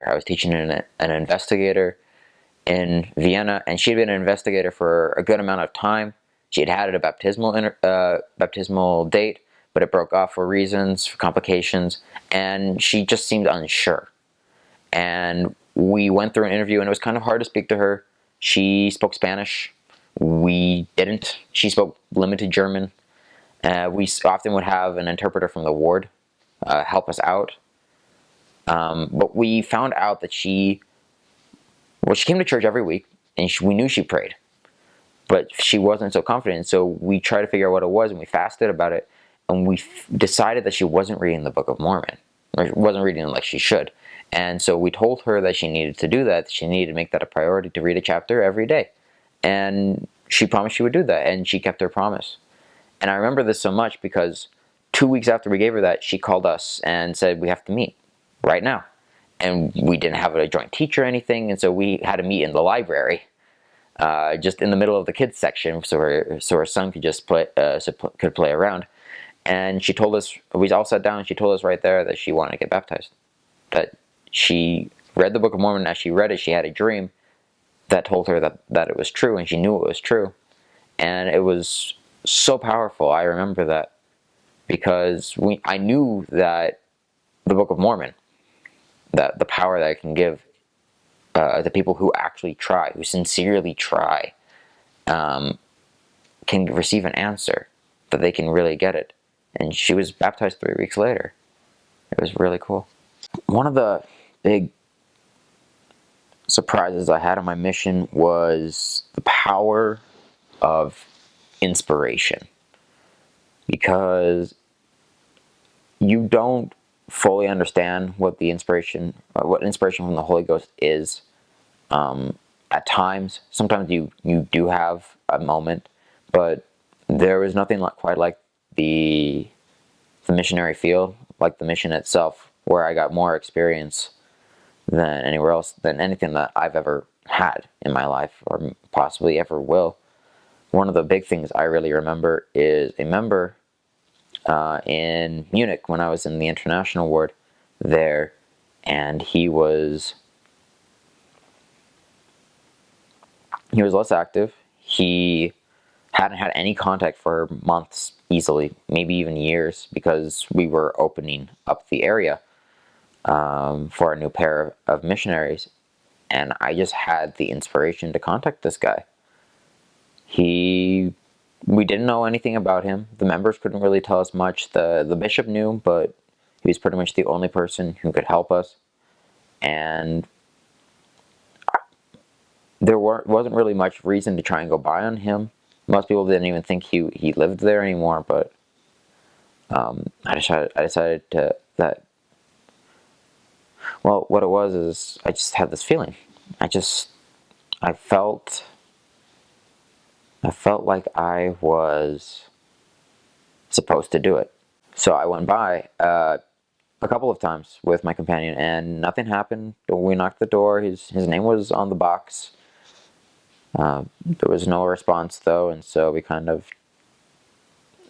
I was teaching an investigator in Vienna, and she had been an investigator for a good amount of time. She had a baptismal date, but it broke off for reasons, for complications, and she just seemed unsure. And we went through an interview, and it was kind of hard to speak to her. She spoke Spanish. We didn't. She spoke limited German. We often would have an interpreter from the ward help us out. But we found out that she came to church every week, and we knew she prayed, but she wasn't so confident. So we tried to figure out what it was, and we fasted about it, and we decided that she wasn't reading the Book of Mormon, or wasn't reading it like she should. And so we told her that she needed to do that. She needed to make that a priority to read a chapter every day. And she promised she would do that, and she kept her promise. And I remember this so much because 2 weeks after we gave her that, she called us and said, we have to meet right now. And we didn't have a joint teacher or anything, and so we had to meet in the library, just in the middle of the kids section, so her son could just could play around. And she told us, we all sat down, and she told us right there that she wanted to get baptized. That she read the Book of Mormon. As she read it, she had a dream that told her that it was true, and she knew it was true. And it was so powerful. I remember that because I knew that the Book of Mormon, that the power that it can give the people who actually try, who sincerely try, can receive an answer, that they can really get it. And she was baptized 3 weeks later. It was really cool. One of the big surprises I had on my mission was the power of inspiration, because you don't fully understand what inspiration from the Holy Ghost is. At times, sometimes you do have a moment, but there was nothing quite like the missionary field, like the mission itself, where I got more experience than anywhere else, than anything that I've ever had in my life, or possibly ever will. One of the big things I really remember is a member in Munich when I was in the international ward there, and he was less active. He hadn't had any contact for months, easily, maybe even years, because we were opening up the area for a new pair of missionaries, and I just had the inspiration to contact this guy. We didn't know anything about him. The members couldn't really tell us much. The bishop knew, but he was pretty much the only person who could help us. And there wasn't really much reason to try and go by on him. Most people didn't even think he lived there anymore, but I decided that, well, what it was is I just had this feeling. I felt like I was supposed to do it. So I went by a couple of times with my companion, and nothing happened. We knocked the door. His name was on the box. There was no response, though, and so we kind of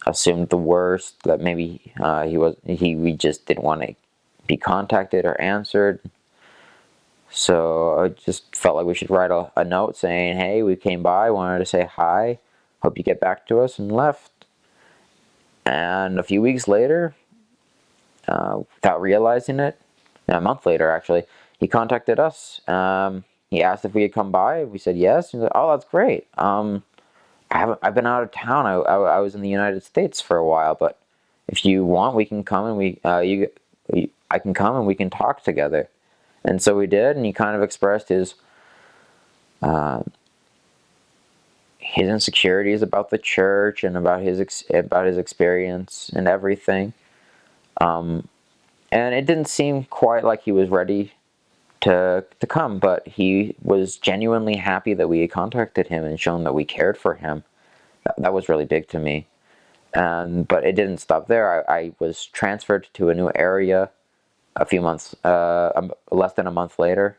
assumed the worst, that maybe we just didn't want to be contacted or answered. So I just felt like we should write a note saying, hey, we came by, wanted to say hi, hope you get back to us, and left. And a few weeks later, without realizing it, a month later actually, he contacted us. He asked if we had come by. We said yes. He said, "Oh, that's great. I've been out of town. I was in the United States for a while, but if you want, we can come and I can come and we can talk together." And so we did, and he kind of expressed his insecurities about the church and about his experience and everything. And it didn't seem quite like he was ready to come, but he was genuinely happy that we had contacted him and shown that we cared for him. That was really big to me. But it didn't stop there. I was transferred to a new area a few months, less than a month later,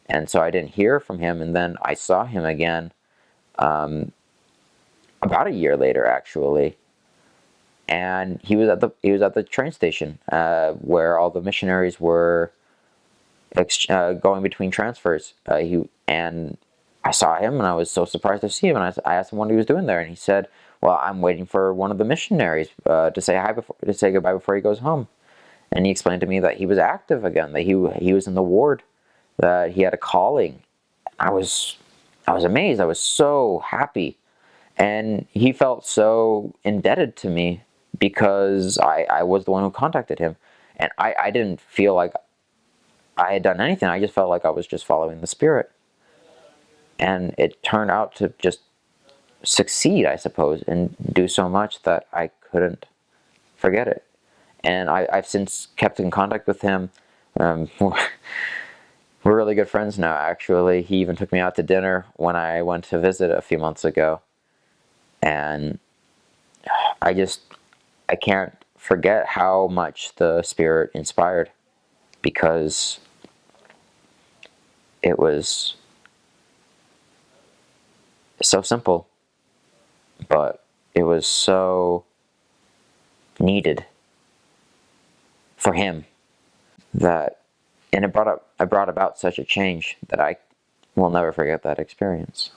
and so I didn't hear from him. And then I saw him again about a year later, actually, and he was at the train station where all the missionaries were going between transfers. And I saw him, and I was so surprised to see him. And I asked him what he was doing there, and he said, "Well, I'm waiting for one of the missionaries to say goodbye before he goes home." And he explained to me that he was active again, that he was in the ward, that he had a calling. I was amazed. I was so happy, and he felt so indebted to me because I was the one who contacted him, and I didn't feel like I had done anything. I just felt like I was just following the Spirit. And it turned out to just succeed, I suppose, and do so much that I couldn't forget it. And I've since kept in contact with him. We're really good friends now, actually. He even took me out to dinner when I went to visit a few months ago. And I can't forget how much the Spirit inspired, because it was so simple, but it was so needed for him, that, and it brought about such a change that I will never forget that experience.